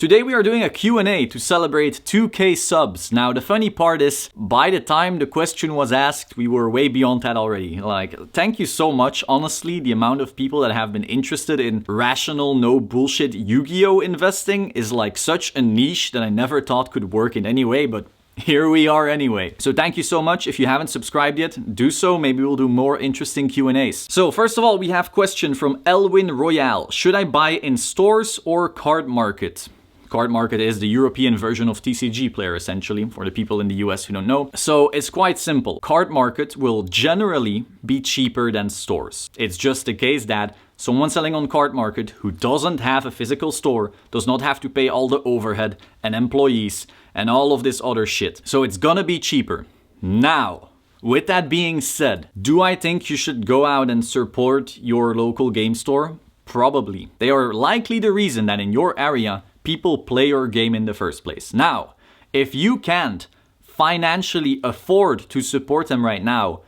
Today we are doing a Q&A to celebrate 2K subs. Now the funny part is, by the time the question was asked, we were way beyond that already. Like, thank you so much. Honestly, the amount of people that have been interested in rational, no bullshit Yu-Gi-Oh investing is like such a niche that I never thought could work in any way, but here we are anyway. So thank you so much. If you haven't subscribed yet, do so. Maybe we'll do more interesting Q&As. So first of all, we have a question from Elwin Royale. Should I buy in stores or card market? Card market is the European version of TCG Player, essentially, for the people in the US who don't know. So it's quite simple. Card market will generally be cheaper than stores. It's just the case that someone selling on card market who doesn't have a physical store does not have to pay all the overhead and employees and all of this other shit. So it's gonna be cheaper. Now, with that being said, do I think you should go out and support your local game store? Probably. They are likely the reason that in your area, people play your game in the first place. Now, if you can't financially afford to support them right now,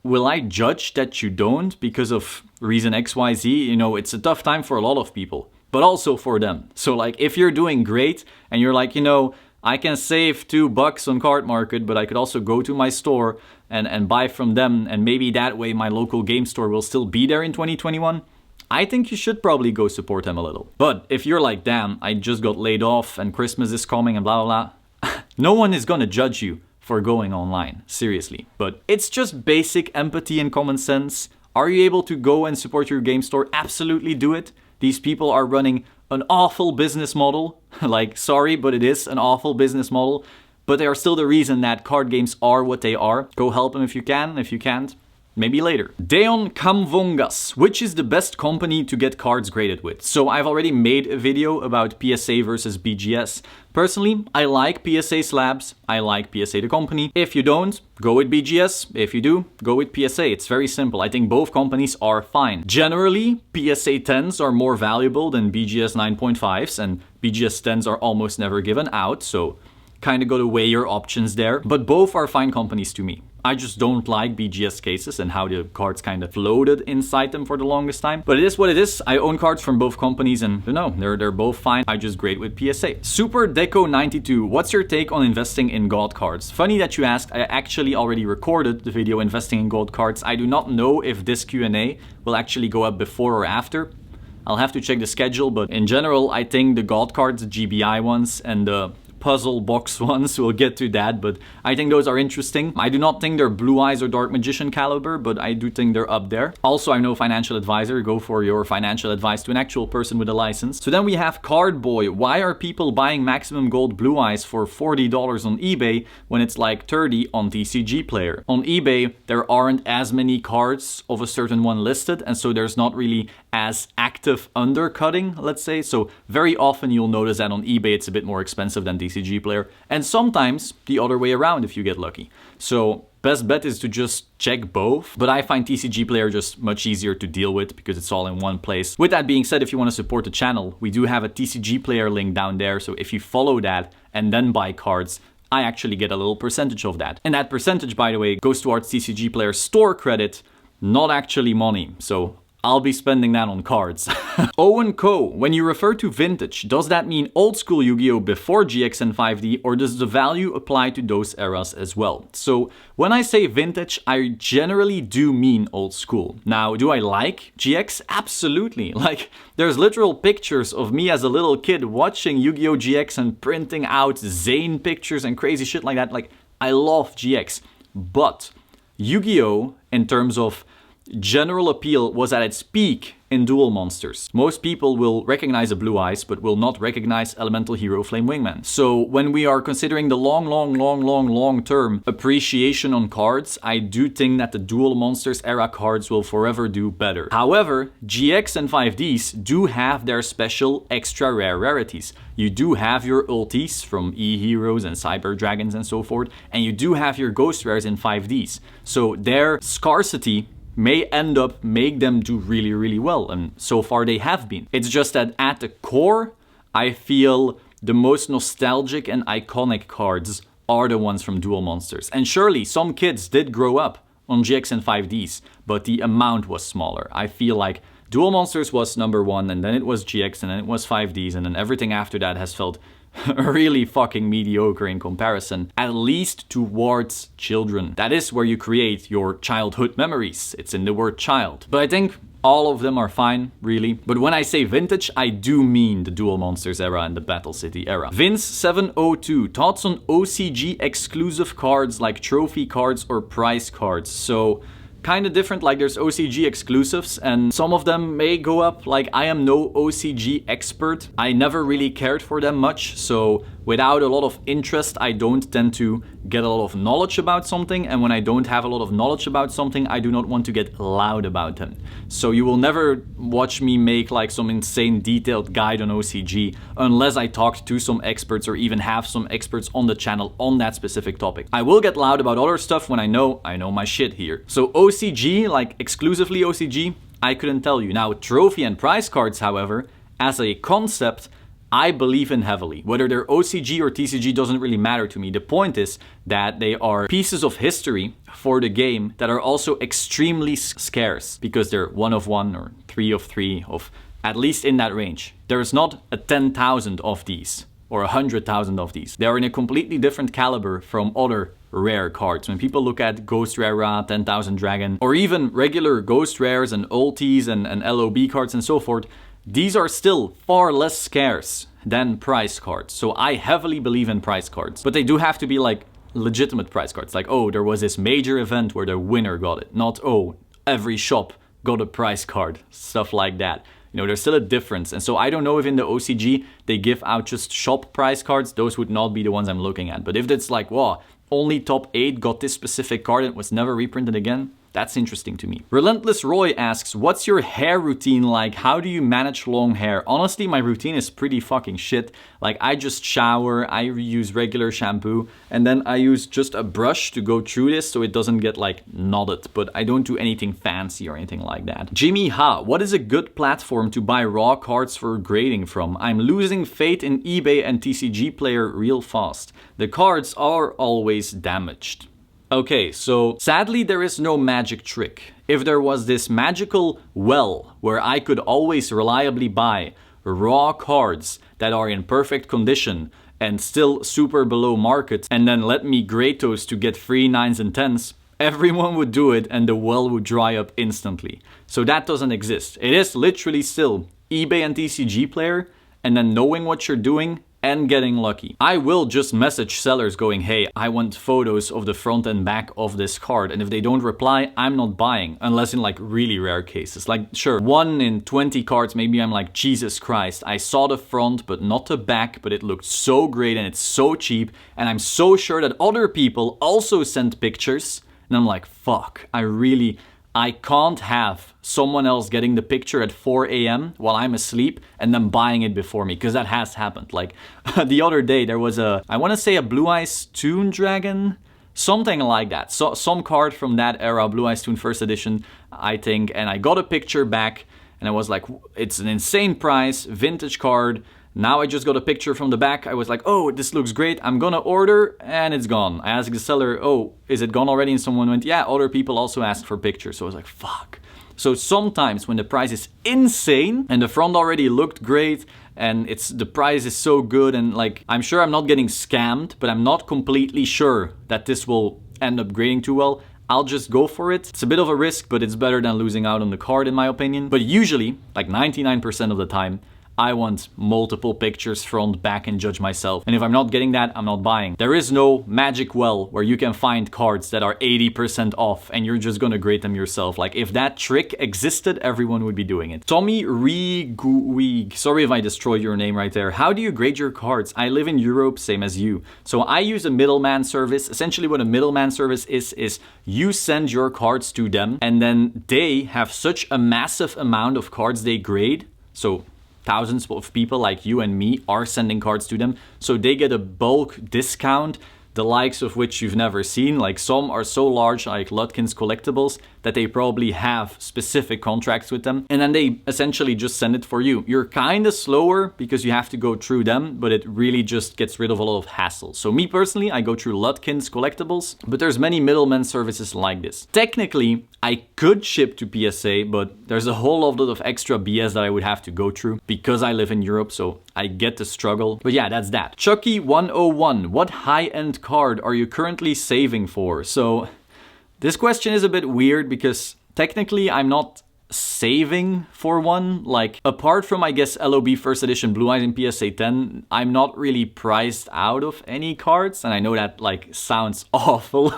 will I judge that you don't because of reason XYZ? You know, it's a tough time for a lot of people, but also for them. So like, if you're doing great and you're like, you know, I can save $2 on card market, but I could also go to my store and buy from them, and maybe that way my local game store will still be there in 2021. I think you should probably go support them a little. But if you're like, damn, I just got laid off and Christmas is coming and blah, blah, blah, no one is gonna judge you for going online, seriously. But it's just basic empathy and common sense. Are you able to go and support your game store? Absolutely do it. These people are running an awful business model. Like, sorry, but it is an awful business model. But they are still the reason that card games are what they are. Go help them if you can. If you can't, maybe later. Deon Kamvongas, which is the best company to get cards graded with? So I've already made a video about PSA versus BGS. Personally, I like PSA slabs. I like PSA the company. If you don't, go with BGS. If you do, go with PSA. It's very simple. I think both companies are fine. Generally, PSA 10s are more valuable than BGS 9.5s, and BGS 10s are almost never given out, so kind of got to weigh your options there. But both are fine companies to me. I just don't like BGS cases and how the cards kind of floated inside them for the longest time. But it is what it is. I own cards from both companies and you know, they're both fine. I just grade with PSA. Super Deco 92. What's your take on investing in gold cards? Funny that you asked. I actually already recorded the video investing in gold cards. I do not know if this Q&A will actually go up before or after. I'll have to check the schedule, but in general, I think the gold cards, the GBI ones and the puzzle box ones, we'll get to that, but I think those are interesting. I do not think they're Blue Eyes or Dark Magician caliber, but I do think they're up there. Also, I'm no financial advisor. Go for your financial advice to an actual person with a license. So then we have Card Boy. Why are people buying Maximum Gold Blue Eyes for $40 on eBay when it's like $30 on TCG Player? On eBay, there aren't as many cards of a certain one listed, and so there's not really as active undercutting, let's say. So very often you'll notice that on eBay it's a bit more expensive than TCG Player, and sometimes the other way around if you get lucky. So best bet is to just check both, but I find TCG Player just much easier to deal with because it's all in one place. With that being said, if you want to support the channel, we do have a TCG Player link down there, so if you follow that and then buy cards, I actually get a little percentage of that. And that percentage, by the way, goes towards TCG Player store credit, not actually money. So I'll be spending that on cards. Owen Co, when you refer to vintage, does that mean old school Yu-Gi-Oh before GX and 5D, or does the value apply to those eras as well? So when I say vintage, I generally do mean old school. Now, do I like GX? Absolutely. Like, there's literal pictures of me as a little kid watching Yu-Gi-Oh GX and printing out Zane pictures and crazy shit like that. Like, I love GX. But Yu-Gi-Oh, in terms of general appeal, was at its peak in Duel Monsters. Most people will recognize a Blue Eyes, but will not recognize Elemental Hero Flame Wingman. So when we are considering the long-term appreciation on cards, I do think that the Duel Monsters era cards will forever do better. However, GX and 5Ds do have their special extra rare rarities. You do have your ultis from E-Heroes and Cyber Dragons and so forth, and you do have your Ghost Rares in 5Ds. So their scarcity may end up make them do really, really well. And so far they have been. It's just that at the core, I feel the most nostalgic and iconic cards are the ones from Duel Monsters. And surely some kids did grow up on GX and 5Ds, but the amount was smaller. I feel like Duel Monsters was number 1, and then it was GX, and then it was 5Ds, and then everything after that has felt really fucking mediocre in comparison, at least towards children. That is where you create your childhood memories. It's in the word child. But I think all of them are fine, really. But when I say vintage, I do mean the Duel Monsters era and the Battle City era. Vince702, thoughts on OCG exclusive cards like trophy cards or prize cards? So kind of different, like there's OCG exclusives and some of them may go up. Like I am no OCG expert. I never really cared for them much. So without a lot of interest, I don't tend to get a lot of knowledge about something. And when I don't have a lot of knowledge about something, I do not want to get loud about them. So you will never watch me make like some insane detailed guide on OCG unless I talked to some experts or even have some experts on the channel on that specific topic. I will get loud about other stuff when I know my shit here. So OCG, like exclusively OCG, I couldn't tell you. Now trophy and prize cards, however, as a concept, I believe in heavily. Whether they're OCG or TCG doesn't really matter to me. The point is that they are pieces of history for the game that are also extremely scarce because they're 1 of 1 or 3 of 3 of at least in that range. There's not a 10,000 of these or 100,000 of these. They are in a completely different caliber from other rare cards. When people look at Ghost Rara, 10,000 Dragon, or even regular Ghost Rares and Ultis and LOB cards and so forth, these are still far less scarce than prize cards. So I heavily believe in prize cards. But they do have to be like legitimate prize cards. Like, oh, there was this major event where the winner got it. Not, oh, every shop got a prize card. Stuff like that. You know, there's still a difference. And so I don't know if in the OCG they give out just shop prize cards. Those would not be the ones I'm looking at. But if it's like, wow, only top 8 got this specific card and was never reprinted again, that's interesting to me. Relentless Roy asks, what's your hair routine like? How do you manage long hair? Honestly, my routine is pretty fucking shit. Like I just shower, I use regular shampoo, and then I use just a brush to go through this so it doesn't get like knotted, but I don't do anything fancy or anything like that. Jimmy Ha, what is a good platform to buy raw cards for grading from? I'm losing faith in eBay and TCG Player real fast. The cards are always damaged. Okay, so sadly there is no magic trick. If there was this magical well where I could always reliably buy raw cards that are in perfect condition and still super below market and then let me grade those to get free 9s and 10s, everyone would do it and the well would dry up instantly. So that doesn't exist. It is literally still eBay and TCG Player and then knowing what you're doing and getting lucky. I will just message sellers going, hey, I want photos of the front and back of this card. And if they don't reply, I'm not buying, unless in like really rare cases. Like sure, 1 in 20 cards, maybe I'm like, Jesus Christ, I saw the front, but not the back, but it looked so great and it's so cheap. And I'm so sure that other people also sent pictures. And I'm like, fuck, I can't have someone else getting the picture at 4 a.m. while I'm asleep and then buying it before me, because that has happened. Like the other day there was I want to say a Blue Eyes Toon Dragon, something like that. So some card from that era, Blue Eyes Toon first edition, I think, and I got a picture back and I was like, it's an insane price, vintage card. Now I just got a picture from the back. I was like, oh, this looks great. I'm gonna order, and it's gone. I asked the seller, oh, is it gone already? And someone went, yeah, other people also asked for pictures. So I was like, fuck. So sometimes when the price is insane and the front already looked great and the price is so good and like, I'm sure I'm not getting scammed, but I'm not completely sure that this will end up grading too well, I'll just go for it. It's a bit of a risk, but it's better than losing out on the card in my opinion. But usually, like 99% of the time, I want multiple pictures front, back, and judge myself. And if I'm not getting that, I'm not buying. There is no magic well where you can find cards that are 80% off and you're just gonna grade them yourself. Like if that trick existed, everyone would be doing it. Tommy Riguig, sorry if I destroyed your name right there. How do you grade your cards? I live in Europe, same as you. So I use a middleman service. Essentially what a middleman service is you send your cards to them and then they have such a massive amount of cards they grade. So thousands of people like you and me are sending cards to them, so they get a bulk discount. the likes of which you've never seen. Like some are so large, like Lutkin's Collectibles, that they probably have specific contracts with them, and then they essentially just send it for you. You're kind of slower because you have to go through them, but it really just gets rid of a lot of hassle. So me personally, I go through Lutkin's Collectibles, but there's many middleman services like this. Technically, I could ship to PSA, but there's a whole lot of extra BS that I would have to go through because I live in Europe, so I get the struggle. But yeah, that's that. Chucky101, what high-end card are you currently saving for? So this question is a bit weird because technically I'm not saving for one. Like, apart from, I guess, LOB First Edition Blue Eyes in PSA 10, I'm not really priced out of any cards, and I know that, like, sounds awful.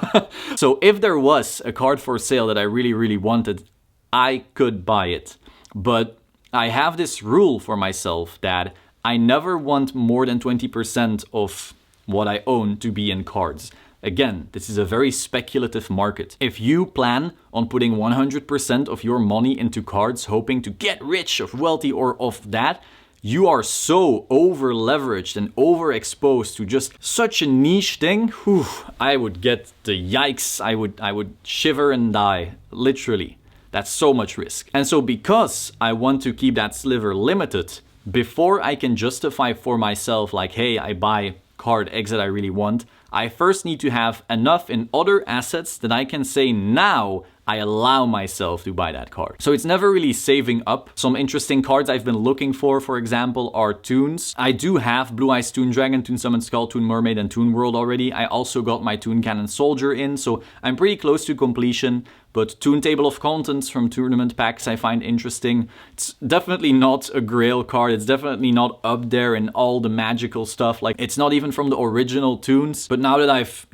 So if there was a card for sale that I really wanted, I could buy it. But I have this rule for myself that I never want more than 20% of what I own to be in cards. Again, this is a very speculative market. If you plan on putting 100% of your money into cards, hoping to get rich or wealthy or of that, you are so over leveraged and overexposed to just such a niche thing. Whew, I would get the yikes. I would shiver and die, literally. That's so much risk. And so because I want to keep that sliver limited, before I can justify for myself like, hey, I buy card X that I really want, I first need to have enough in other assets that I can say now I allow myself to buy that card. So it's never really saving up. Some interesting cards I've been looking for example, are Toons. I do have Blue Eyes Toon Dragon, Toon Summon Skull, Toon Mermaid, and Toon World already. I also got my Toon Cannon Soldier in, so I'm pretty close to completion. But Toon Table of Contents from tournament packs I find interesting. It's definitely not a grail card. It's definitely not up there in all the magical stuff. Like, it's not even from the original Toons. But now that I've,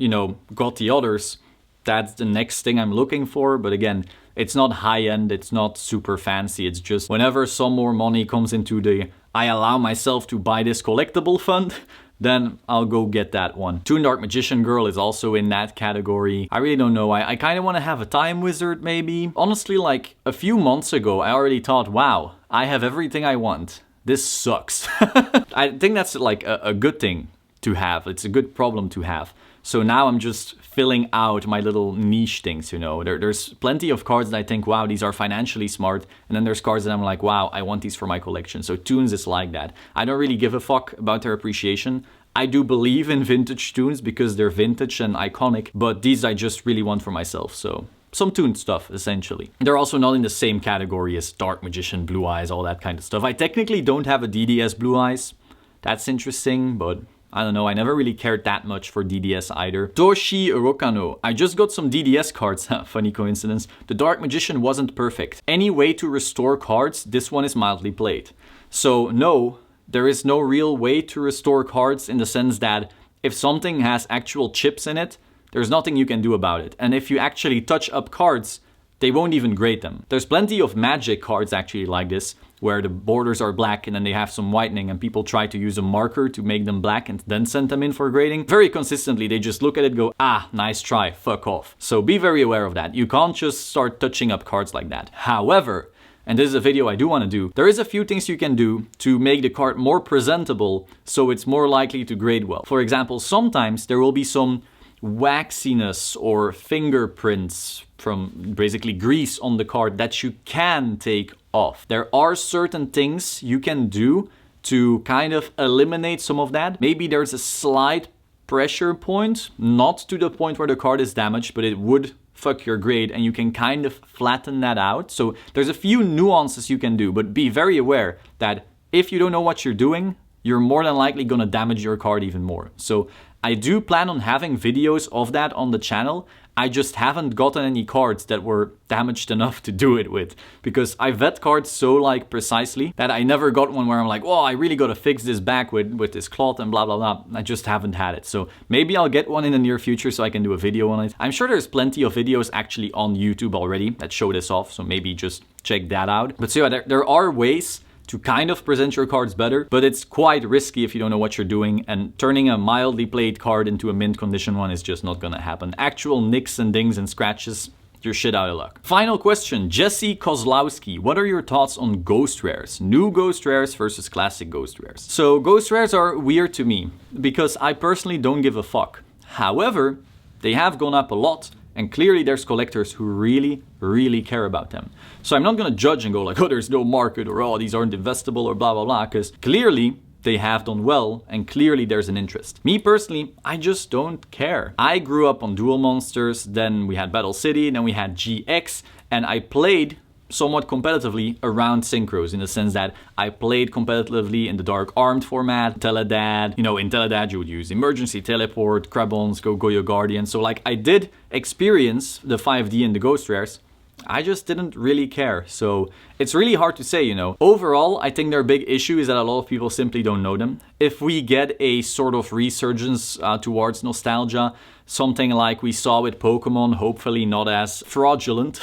got the others, that's the next thing I'm looking for. But again, it's not high-end, it's not super fancy. It's just whenever some more money comes into the I allow myself to buy this collectible fund, then I'll go get that one. Toon Dark Magician Girl is also in that category. I really don't know. I kind of want to have a Time Wizard maybe. Honestly, like a few months ago, I already thought, wow, I have everything I want. This sucks. I think that's like a good thing to have. It's a good problem to have. So now I'm just filling out my little niche things, There's plenty of cards that I think, wow, these are financially smart. And then there's cards that I'm like, wow, I want these for my collection. So Toons is like that. I don't really give a fuck about their appreciation. I do believe in vintage Toons because they're vintage and iconic. But these I just really want for myself, so some Toon stuff, essentially. They're also not in the same category as Dark Magician, Blue Eyes, all that kind of stuff. I technically don't have a DDS Blue Eyes. That's interesting, but I don't know, I never really cared that much for DDS either. Toshi Rokano. I just got some DDS cards. Funny coincidence. The Dark Magician wasn't perfect. Any way to restore cards? This one is mildly played. So no, there is no real way to restore cards in the sense that if something has actual chips in it, there's nothing you can do about it. And if you actually touch up cards, they won't even grade them. There's plenty of Magic cards actually like this, where the borders are black and then they have some whitening and people try to use a marker to make them black and then send them in for grading. Very consistently, they just look at it and go, ah, nice try, fuck off. So be very aware of that. You can't just start touching up cards like that. However, and this is a video I do want to do, there is a few things you can do to make the card more presentable so it's more likely to grade well. For example, sometimes there will be some waxiness or fingerprints from basically grease on the card that you can take off. There are certain things you can do to kind of eliminate some of that. Maybe there's a slight pressure point, not to the point where the card is damaged, but it would fuck your grade and you can kind of flatten that out. So there's a few nuances you can do, but be very aware that if you don't know what you're doing, you're more than likely gonna damage your card even more. So I do plan on having videos of that on the channel. I just haven't gotten any cards that were damaged enough to do it with, because I vet cards so precisely that I never got one where I'm like, oh, I really gotta fix this back with this cloth and blah blah blah. I just haven't had it. So maybe I'll get one in the near future so I can do a video on it. I'm sure there's plenty of videos actually on YouTube already that show this off, so maybe just check that out. But so yeah, there are ways to kind of present your cards better, but it's quite risky if you don't know what you're doing, and turning a mildly played card into a mint condition one is just not gonna happen. Actual nicks and dings and scratches, you're shit out of luck. Final question, Jesse Kozlowski. What are your thoughts on ghost rares? New ghost rares versus classic ghost rares. So ghost rares are weird to me because I personally don't give a fuck. However, they have gone up a lot, and clearly there's collectors who really, really care about them. So I'm not gonna judge and go like, oh, there's no market, or oh, these aren't investable, or blah, blah, blah, because clearly they have done well, and clearly there's an interest. Me personally, I just don't care. I grew up on Duel Monsters, then we had Battle City, then we had GX, and I played somewhat competitively around synchros, in the sense that I played competitively in the Dark Armed format, Teledad. You know, in Teledad you would use Emergency Teleport, Krabons, Yugioh Guardian. So like I did experience the 5D and the Ghost Rares. I just didn't really care. So it's really hard to say, you know. Overall, I think their big issue is that a lot of people simply don't know them. If we get a sort of resurgence towards nostalgia, something like we saw with Pokemon, hopefully not as fraudulent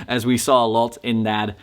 as we saw a lot in that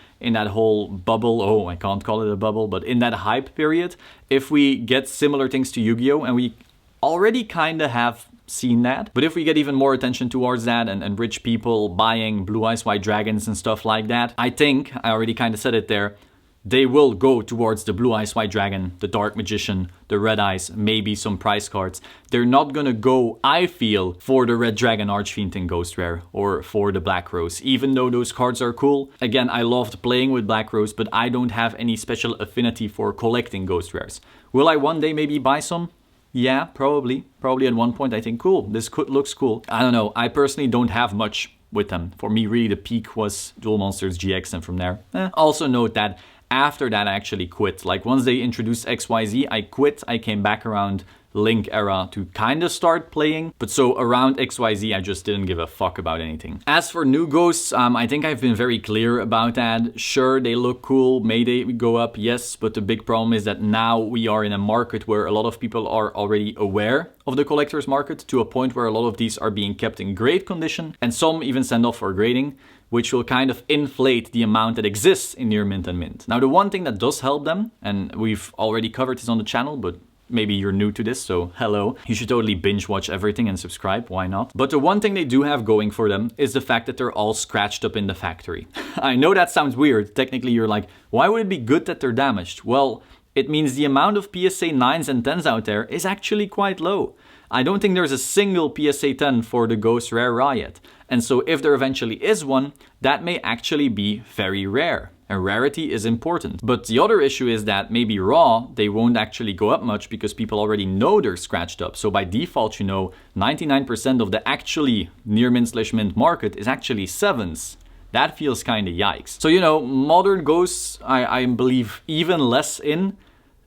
whole bubble. Oh, I can't call it a bubble, but in that hype period, if we get similar things to Yu-Gi-Oh, and we already kind of have seen that, but if we get even more attention towards that, and rich people buying Blue Eyes White Dragons and stuff like that, I think, I already kind of said it there, they will go towards the Blue Eyes White Dragon, the Dark Magician, the Red Eyes, maybe some prize cards. They're not gonna go, I feel, for the Red Dragon Archfiend in Ghost Rare, or for the Black Rose, even though those cards are cool. Again, I loved playing with Black Rose, but I don't have any special affinity for collecting Ghost Rares. Will I one day maybe buy some? Yeah, probably. Probably at one point I think, cool, this looks cool. I don't know, I personally don't have much with them. For me, really, the peak was Duel Monsters GX, and from there. Also note that after that I actually quit. Like once they introduced XYZ, I quit. I came back around Link era to kind of start playing. But so around XYZ, I just didn't give a fuck about anything. As for new ghosts, I think I've been very clear about that. Sure, they look cool. May they go up? Yes. But the big problem is that now we are in a market where a lot of people are already aware of the collector's market, to a point where a lot of these are being kept in great condition, and some even send off for grading, which will kind of inflate the amount that exists in near mint and mint. Now, the one thing that does help them, and we've already covered this on the channel, but maybe you're new to this, so hello. You should totally binge watch everything and subscribe, why not? But the one thing they do have going for them is the fact that they're all scratched up in the factory. I know that sounds weird. Technically, you're like, why would it be good that they're damaged? Well, it means the amount of PSA 9s and 10s out there is actually quite low. I don't think there's a single PSA 10 for the Ghost Rare Riot. And so if there eventually is one, that may actually be very rare. And rarity is important. But the other issue is that maybe raw, they won't actually go up much because people already know they're scratched up. So by default, you know, 99% of the actually near mint/mint market is actually 7s. That feels kind of yikes. So, you know, modern ghosts, I believe even less in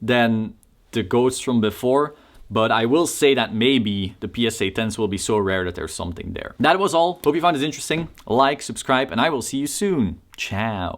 than the ghosts from before. But I will say that maybe the PSA 10s will be so rare that there's something there. That was all. Hope you found this interesting. Like, subscribe, and I will see you soon. Ciao.